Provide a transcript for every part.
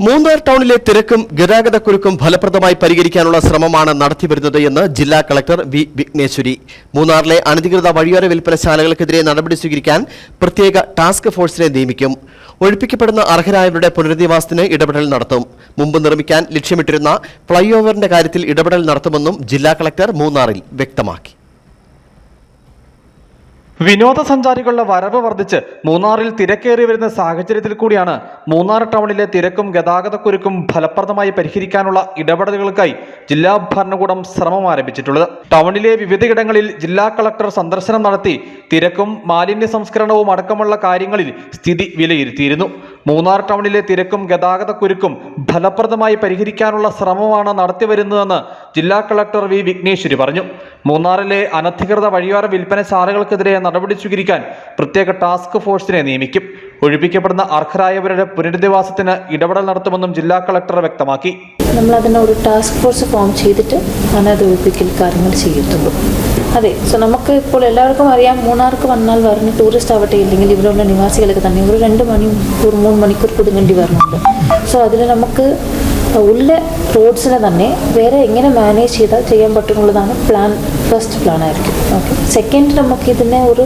മൂന്നാർ ടൗണിലെ തിരക്കും ഗതാഗതക്കുരുക്കും ഫലപ്രദമായി പരിഹരിക്കാനുള്ള ശ്രമമാണ് നടത്തിവരുന്നത് എന്ന് ജില്ലാ കളക്ടർ വി വിഘ്നേശ്വരി. മൂന്നാറിലെ അനധികൃത വഴിയോര വിൽപ്പനശാലകൾക്കെതിരെ നടപടി സ്വീകരിക്കാൻ പ്രത്യേക ടാസ്ക് ഫോഴ്സിനെ നിയമിക്കും. ഒഴിപ്പിക്കപ്പെടുന്ന അർഹരായവരുടെ പുനരധിവാസത്തിന് ഇടപെടൽ നടത്തും. മുമ്പ് നിർമ്മിക്കാൻ ലക്ഷ്യമിട്ടിരുന്ന ഫ്ലൈ ഓവറിന്റെ കാര്യത്തിൽ ഇടപെടൽ നടത്തുമെന്നും ജില്ലാ കളക്ടർ മൂന്നാറിൽ വ്യക്തമാക്കി. വിനോദസഞ്ചാരികളുടെ വരവ് വർദ്ധിച്ച് മൂന്നാറിൽ തിരക്കേറി വരുന്ന സാഹചര്യത്തിൽ കൂടിയാണ് മൂന്നാർ ടൗണിലെ തിരക്കും ഗതാഗതക്കുരുക്കും ഫലപ്രദമായി പരിഹരിക്കാനുള്ള ഇടപെടലുകൾക്കായി ജില്ലാ ഭരണകൂടം ശ്രമം ആരംഭിച്ചിട്ടുള്ളത്. ടൗണിലെ വിവിധയിടങ്ങളിൽ ജില്ലാ കളക്ടർ സന്ദർശനം നടത്തി തിരക്കും മാലിന്യ സംസ്കരണവും അടക്കമുള്ള കാര്യങ്ങളിൽ സ്ഥിതി വിലയിരുത്തിയിരുന്നു. മൂന്നാർ ടൗണിലെ തിരക്കും ഗതാഗതക്കുരുക്കും ഫലപ്രദമായി പരിഹരിക്കാനുള്ള ശ്രമമാണ് നടത്തിവരുന്നതെന്ന് ജില്ലാ കളക്ടർ വി വിഘ്നേശ്വരി പറഞ്ഞു. മൂന്നാറിലെ അനധികൃത വഴിയോര വിൽപ്പനശാലകൾക്കെതിരെ നടപടി സ്വീകരിക്കാൻ പ്രത്യേക ടാസ്ക് ഫോഴ്സിനെ നിയമിക്കും. ഒഴിപ്പിക്കപ്പെടുന്ന അർഹരായവരുടെ പുനരധിവാസത്തിന് ഇടപെടൽ നടത്തുമെന്നും ജില്ലാ കളക്ടർ വ്യക്തമാക്കി. നമ്മൾ അതിന് ഒരു ടാസ്ക് ഫോഴ്സ് ഫോം ചെയ്തിട്ട് അത് ഒഴിപ്പിക്കൽ കാര്യങ്ങൾ ചെയ്യത്തുള്ളൂ. അതെ, സോ നമുക്ക് ഇപ്പോൾ എല്ലാവർക്കും അറിയാം, മൂന്നാർക്ക് വന്നാൽ വരുന്ന ടൂറിസ്റ്റ് ആവട്ടെ ഇല്ലെങ്കിൽ ഇവിടെയുള്ള നിവാസികൾക്ക് തന്നെ ഒരു 2 മണിക്കൂർ 3 മണിക്കൂർ കുടുങ്ങേണ്ടി വരുന്നുണ്ട്. സോ അതിൽ നമുക്ക് ഉള്ള റോഡ്സിനെ തന്നെ വേറെ എങ്ങനെ മാനേജ് ചെയ്താൽ ചെയ്യാൻ പറ്റുന്നുള്ളതാണ് ഫസ്റ്റ് പ്ലാൻ ആയിരിക്കും. ഓക്കെ, സെക്കൻഡ് നമുക്ക് ഇതിനെ ഒരു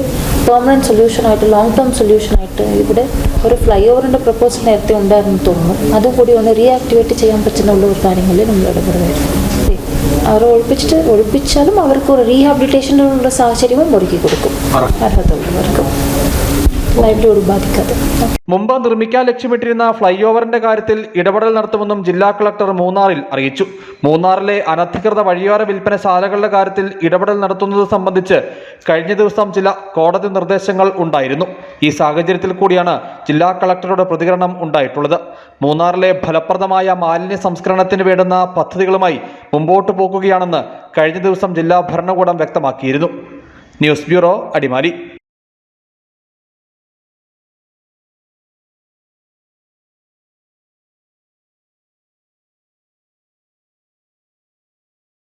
പെർമനൻറ്റ് സൊല്യൂഷനായിട്ട് ലോങ് ടേം സൊല്യൂഷനായിട്ട് ഇവിടെ ഒരു ഫ്ലൈ ഓവറിൻ്റെ പ്രപ്പോസൽ നേരത്തെ ഉണ്ടായിരുന്നു തോന്നുന്നു. അതും കൂടി ഒന്ന് റീആക്ടിവേറ്റ് ചെയ്യാൻ പറ്റുന്നുള്ള ഒരു കാര്യങ്ങളിൽ നമ്മൾ ഇടപെടുമായിരുന്നു. അവരെ ഒഴിപ്പിച്ചാലും അവർക്ക് ഒരു റീഹാബിലിറ്റേഷനുള്ള സാഹചര്യവും ഒരുക്കി കൊടുക്കും. അർഹത ഉള്ളവർക്കും ലൈവ്ലിഹുഡ് ബാധിക്കാതെ. മുമ്പ് നിർമ്മിക്കാൻ ലക്ഷ്യമിട്ടിരുന്ന ഫ്ലൈ ഓവറിന്റെ കാര്യത്തിൽ ഇടപെടൽ നടത്തുമെന്നും ജില്ലാ കളക്ടർ മൂന്നാറിൽ അറിയിച്ചു. മൂന്നാറിലെ അനധികൃത വഴിയോര വിൽപ്പനശാലകളുടെ കാര്യത്തിൽ ഇടപെടൽ നടത്തുന്നത് സംബന്ധിച്ച് കഴിഞ്ഞ ദിവസം ചില കോടതി നിർദ്ദേശങ്ങൾ ഉണ്ടായിരുന്നു. ഈ സാഹചര്യത്തിൽ കൂടിയാണ് ജില്ലാ കളക്ടറുടെ പ്രതികരണം ഉണ്ടായിട്ടുള്ളത്. മൂന്നാറിലെ ഫലപ്രദമായ മാലിന്യ സംസ്കരണത്തിന് വേണ്ടുന്ന പദ്ധതികളുമായി മുമ്പോട്ട് പോകുകയാണെന്ന് കഴിഞ്ഞ ദിവസം ജില്ലാ ഭരണകൂടം വ്യക്തമാക്കിയിരുന്നു. News bureau, Adimali.